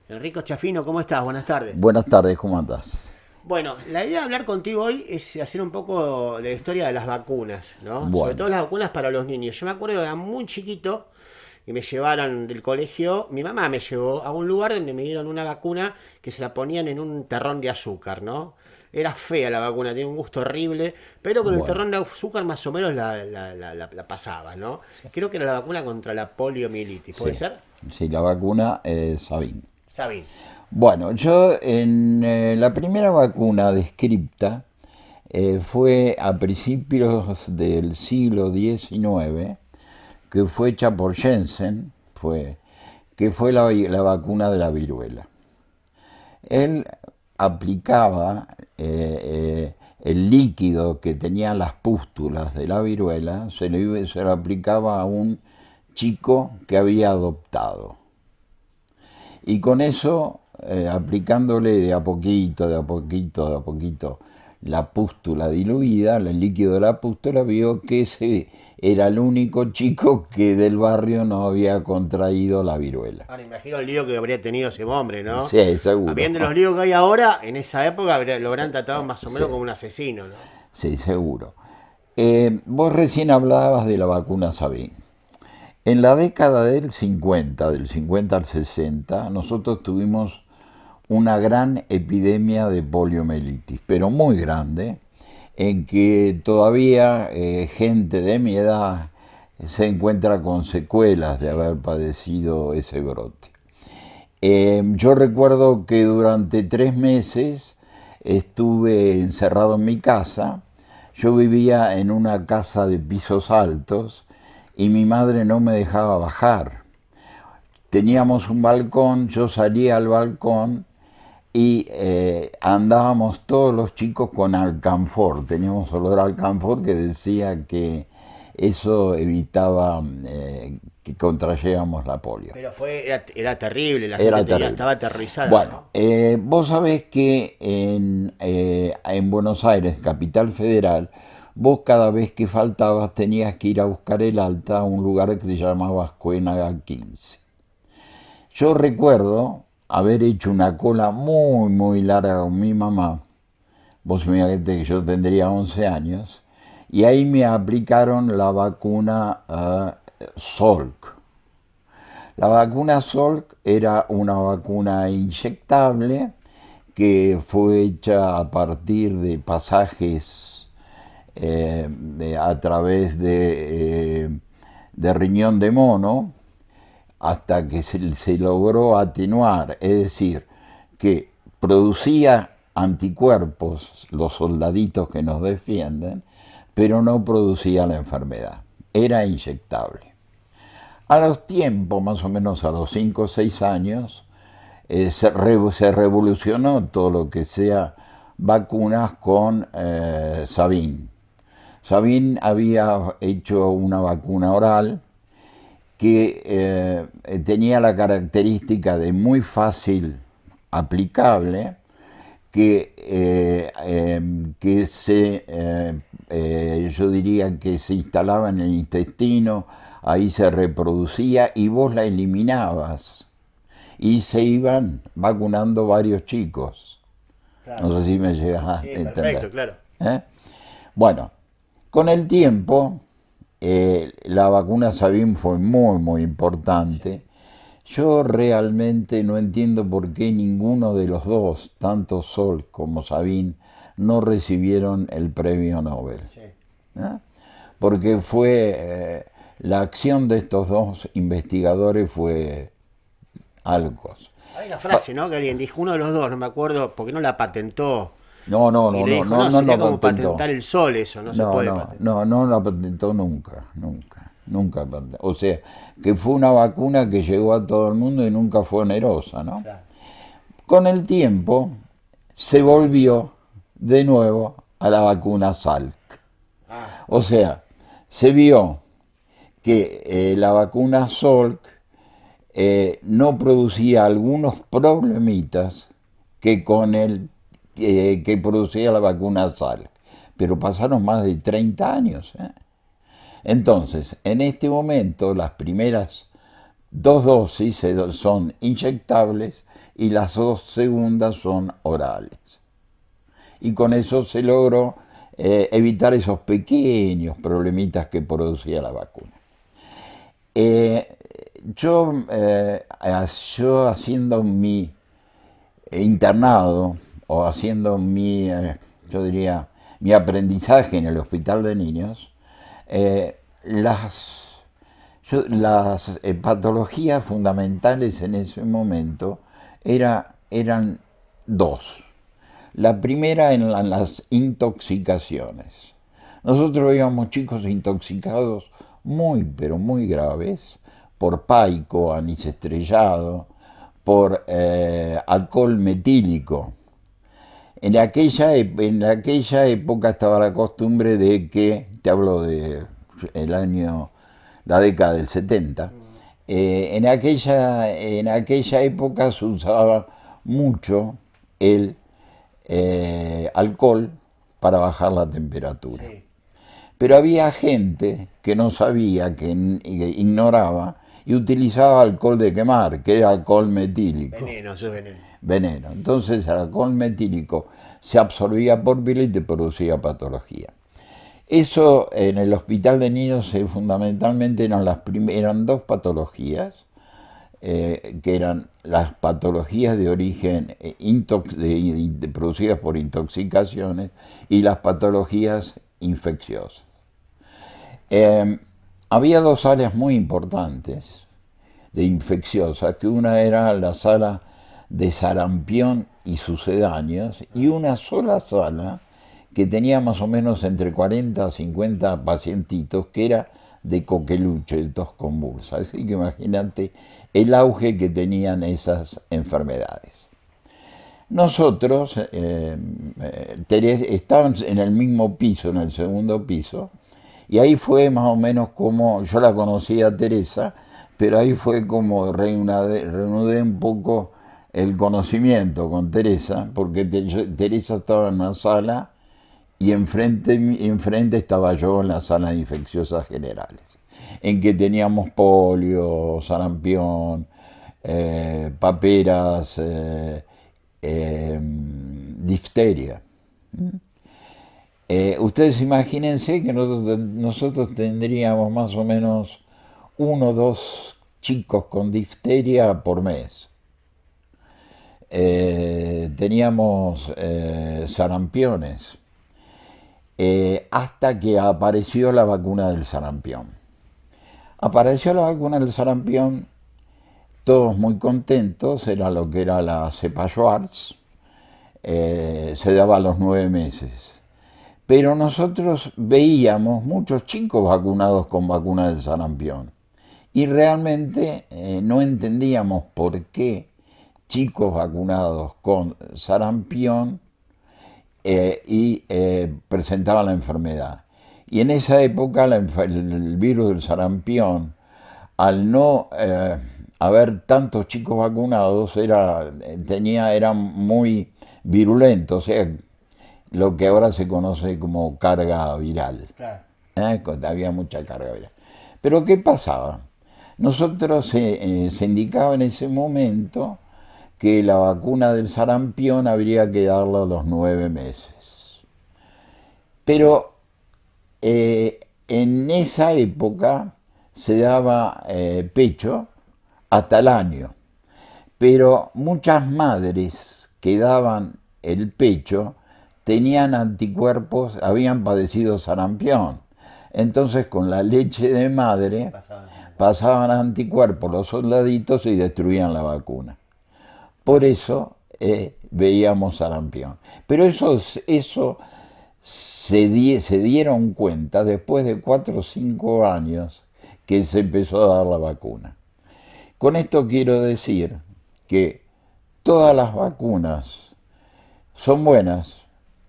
Enrico Chafino, ¿cómo estás? Buenas tardes. Buenas tardes, ¿cómo andás? Bueno, la idea de hablar contigo hoy es hacer un poco de la historia de las vacunas, ¿no? Sobre Bueno, todo las vacunas para los niños. Yo me acuerdo que era muy chiquito y me llevaron del colegio, mi mamá me llevó a un lugar donde me dieron una vacuna que se la ponían en un terrón de azúcar, ¿no? Era fea la vacuna, tenía un gusto horrible, pero con el bueno, terrón de azúcar más o menos la pasaba, ¿no? Creo que era la vacuna contra la poliomielitis, ¿puede sí, ser? sí, la vacuna es Sabin. Sabin. Bueno, yo en la primera vacuna descripta fue a principios del siglo XIX, que fue hecha por Jensen, que fue la vacuna de la viruela. Él aplicaba el líquido que tenían las pústulas de la viruela, se lo aplicaba a un chico que había adoptado. Y con eso, aplicándole de a poquito, de a poquito, de a poquito, la pústula diluida, el líquido de la pústula, vio que ese era el único chico que del barrio no había contraído la viruela. Ahora imagino el lío que habría tenido ese hombre, ¿no? Sí, seguro. Habiendo los líos que hay ahora, en esa época lo habrán tratado más o Sí, menos como un asesino, ¿no? sí, seguro. Vos recién hablabas de la vacuna Sabin. En la década del 50 al 60, nosotros tuvimos una gran epidemia de poliomielitis, pero muy grande, en que todavía gente de mi edad se encuentra con secuelas de haber padecido ese brote. Yo recuerdo que durante 3 meses estuve encerrado en mi casa. Yo vivía en una casa de pisos altos y mi madre no me dejaba bajar. Teníamos un balcón, yo salía al balcón y andábamos todos los chicos con alcanfor. Teníamos olor a alcanfor que decía que eso evitaba que contrayéramos la polio. Pero era terrible, la gente Era terrible. estaba aterrorizada, Bueno, ¿no? vos sabés que en Buenos Aires, capital federal, vos cada vez que faltabas tenías que ir a buscar el alta a un lugar que se llamaba Escuénaga 15. Yo recuerdo haber hecho una cola muy, muy larga con mi mamá. Vos imagínate que yo tendría 11 años. Y ahí me aplicaron la vacuna Salk. La vacuna Salk era una vacuna inyectable que fue hecha a partir de pasajes a través de riñón de mono hasta que se logró atenuar, es decir, que producía anticuerpos los soldaditos que nos defienden, pero no producía la enfermedad. Era inyectable. A los tiempos, más o menos a los 5 o 6 años, se revolucionó todo lo que sea vacunas con Sabin. Sabin había hecho una vacuna oral que tenía la característica de muy fácil aplicable, yo diría que se instalaba en el intestino, ahí se reproducía y vos la eliminabas y se iban vacunando varios chicos. Claro. No sé si me llegas a Sí, perfecto, entender. claro. ¿Eh? Bueno, con el tiempo la vacuna Sabin fue muy, muy importante. Yo realmente no entiendo por qué ninguno de los dos, tanto Sol como Sabin, no recibieron el premio Nobel. Sí. ¿Eh? Porque fue la acción de estos dos investigadores fue algo. Hay una frase, ¿no? Que alguien dijo, uno de los dos, no me acuerdo, porque no la patentó. No, no, Y no, le no, dijo, no, no, no sería lo como patentó. patentar el sol eso, no se No, puede no, patentar. no, no la patentó nunca, nunca, nunca patentó. O sea, que fue una vacuna que llegó a todo el mundo y nunca fue onerosa, ¿no? Claro. Con el tiempo se volvió de nuevo a la vacuna Salk. Ah, O sea, se vio que la vacuna Salk no producía algunos problemitas que con el que producía la vacuna Salk. Pero pasaron más de 30 años. Entonces, en este momento, las primeras 2 dosis son inyectables y las 2 segundas son orales. Y con eso se logró evitar esos pequeños problemitas que producía la vacuna. Eh, yo haciendo mi internado o haciendo yo diría, mi aprendizaje en el hospital de niños, las patologías fundamentales en ese momento eran dos. La primera en las intoxicaciones. Nosotros veíamos chicos intoxicados muy, pero muy graves por paico, anís estrellado, por alcohol metílico. En aquella época estaba la costumbre de que, te hablo de la década del 70, en aquella época se usaba mucho el alcohol para bajar la temperatura. Sí. Pero había gente que no sabía, que ignoraba, y utilizaba alcohol de quemar, que era alcohol metílico. Veneno, eso es veneno. Veneno. Entonces el alcohol metílico se absorbía por piel y te producía patología. Eso en el hospital de niños fundamentalmente eran dos patologías, que eran las patologías de origen producidas por intoxicaciones y las patologías infecciosas. Había dos áreas muy importantes de infecciosas, que una era la sala de sarampión y sucedáneos, y una sola sala que tenía más o menos entre 40 a 50 pacientitos, que era de coqueluche, de tos convulsa. Así que imagínate el auge que tenían esas enfermedades. Nosotros estábamos en el mismo piso, en el segundo piso, y ahí fue más o menos como, yo la conocía a Teresa, pero ahí fue como reanudé un poco el conocimiento con Teresa, porque Teresa estaba en una sala y enfrente estaba yo en la sala de infecciosas generales, en que teníamos polio, sarampión, paperas, difteria. Ustedes imagínense que nosotros tendríamos más o menos 1 o 2 chicos con difteria por mes. Teníamos sarampiones, hasta que apareció la vacuna del sarampión. Apareció la vacuna del sarampión, todos muy contentos, era lo que era la cepa Schwarz, se daba a los 9 meses. Pero nosotros veíamos muchos chicos vacunados con vacuna del sarampión y realmente no entendíamos por qué chicos vacunados con sarampión presentaban la enfermedad. Y en esa época el virus del sarampión, al no haber tantos chicos vacunados, era muy virulento, o sea, lo que ahora se conoce como carga viral. Claro. Había mucha carga viral. Pero ¿qué pasaba? Nosotros se indicaba en ese momento que la vacuna del sarampión habría que darla a los 9 meses. Pero en esa época se daba pecho hasta el año. Pero muchas madres que daban el pecho tenían anticuerpos, habían padecido sarampión. Entonces con la leche de madre pasaban anticuerpos los soldaditos y destruían la vacuna. Por eso veíamos sarampión. Pero eso se dieron cuenta después de 4 o 5 años que se empezó a dar la vacuna. Con esto quiero decir que todas las vacunas son buenas,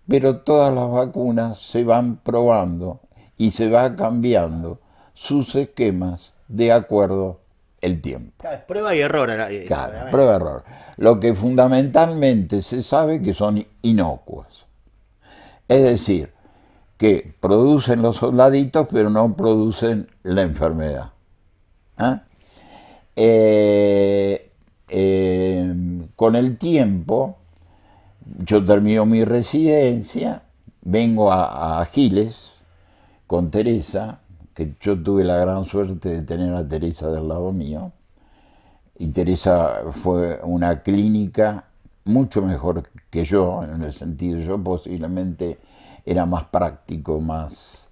pero todas las vacunas se van probando y se va cambiando sus esquemas de acuerdo el tiempo. Claro, prueba y error. Claro, prueba error. Lo que fundamentalmente se sabe que son inocuas. Es decir, que producen los soldaditos, pero no producen la enfermedad. con el tiempo, yo termino mi residencia, vengo a Giles con Teresa, que yo tuve la gran suerte de tener a Teresa del lado mío, y Teresa fue una clínica mucho mejor que yo, en el sentido, yo posiblemente era más práctico, más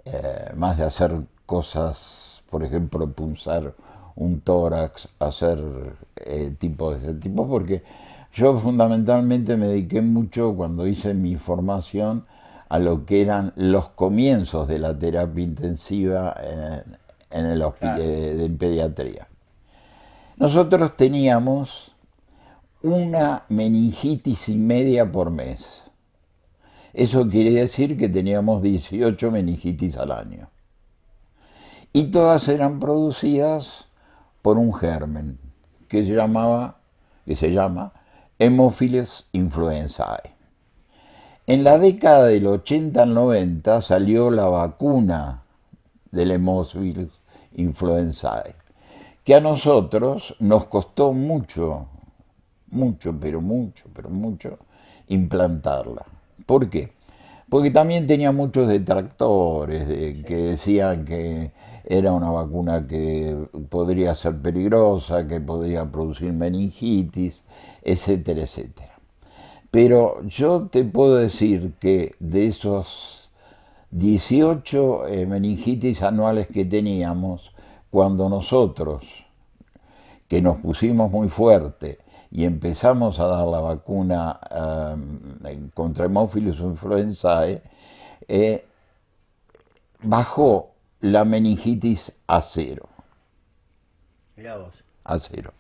de hacer cosas, por ejemplo, punzar un tórax, hacer tipos de ese tipo, porque yo fundamentalmente me dediqué mucho cuando hice mi formación a lo que eran los comienzos de la terapia intensiva en el Claro. en pediatría. Nosotros teníamos una meningitis y media por mes. Eso quiere decir que teníamos 18 meningitis al año. Y todas eran producidas por un germen que se llama Haemophilus influenzae. En la década del 80 al 90 salió la vacuna del Haemophilus influenzae, que a nosotros nos costó mucho, pero mucho, implantarla. ¿Por qué? Porque también tenía muchos detractores que decían que era una vacuna que podría ser peligrosa, que podría producir meningitis, etcétera, etcétera. Pero yo te puedo decir que de esos 18 meningitis anuales que teníamos, cuando nosotros, que nos pusimos muy fuerte y empezamos a dar la vacuna contra Haemophilus influenzae, bajó la meningitis a cero. Mirá vos. A cero.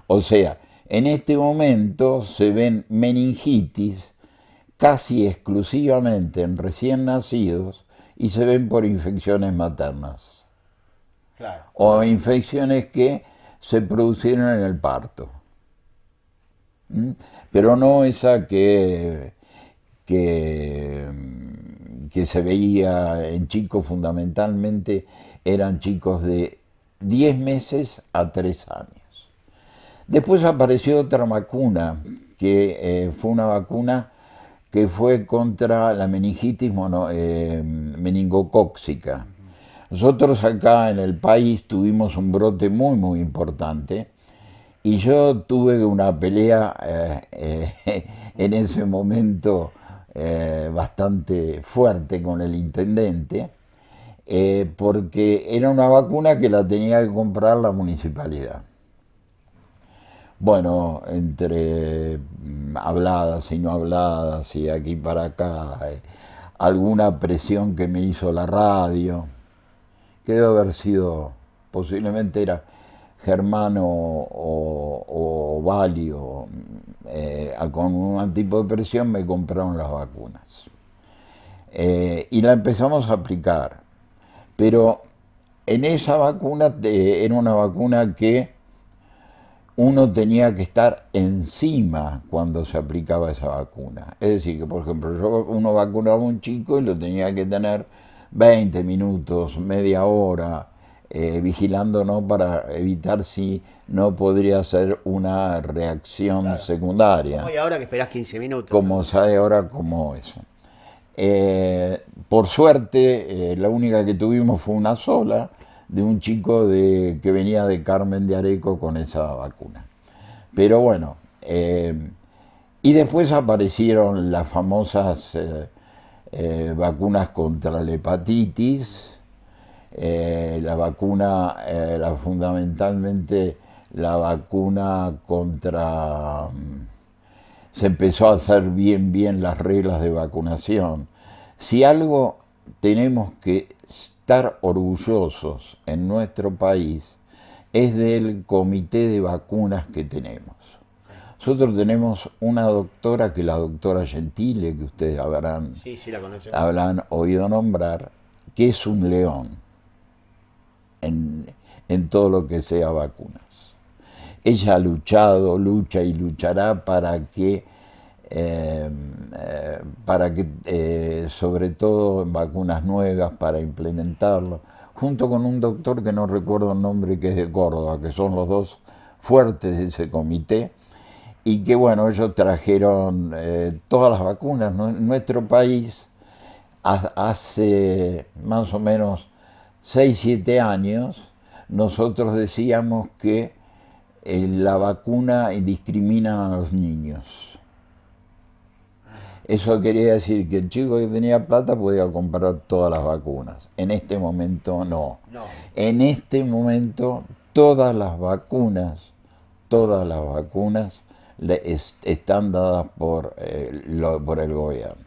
O sea, en este momento se ven meningitis casi exclusivamente en recién nacidos y se ven por infecciones maternas Claro. o infecciones que se producieron en el parto. ¿Mm? Pero no esa que, que se veía en chicos, fundamentalmente eran chicos de 10 meses a 3 años. Después apareció otra vacuna, que fue una vacuna que fue contra la meningitis meningocóxica. Nosotros acá en el país tuvimos un brote muy importante y yo tuve una pelea en ese momento bastante fuerte con el intendente, porque era una vacuna que la tenía que comprar la municipalidad. Bueno, entre habladas y no habladas y aquí para acá, alguna presión que me hizo la radio, que debe haber sido, posiblemente era Germano o Valio, con un tipo de presión me compraron las vacunas. Y la empezamos a aplicar, pero en esa vacuna era una vacuna que uno tenía que estar encima cuando se aplicaba esa vacuna. Es decir, que por ejemplo, uno vacunaba a un chico y lo tenía que tener 20 minutos, media hora, vigilándonos para evitar si no podría ser una reacción secundaria, Como hoy ahora que esperás 15 minutos, ¿no? como sabe ahora como eso. Por suerte, la única que tuvimos fue una sola, de un chico que venía de Carmen de Areco con esa vacuna. Pero bueno, y después aparecieron las famosas vacunas contra la hepatitis, la vacuna, fundamentalmente la vacuna contra... se empezó a hacer bien las reglas de vacunación. Si algo tenemos que estar orgullosos en nuestro país es del comité de vacunas que tenemos. Nosotros tenemos una doctora, que es la doctora Gentile, que ustedes Sí, sí, la conocemos. habrán oído nombrar, que es un león en todo lo que sea vacunas. Ella ha luchado, lucha y luchará para que sobre todo en vacunas nuevas, para implementarlo, junto con un doctor que no recuerdo el nombre, que es de Córdoba, que son los dos fuertes de ese comité, y que bueno, ellos trajeron todas las vacunas. Nuestro país hace más o menos 6 7 años, nosotros decíamos que la vacuna discrimina a los niños. Eso quería decir que el chico que tenía plata podía comprar todas las vacunas. En este momento no. No. En este momento todas las vacunas están dadas por el gobierno.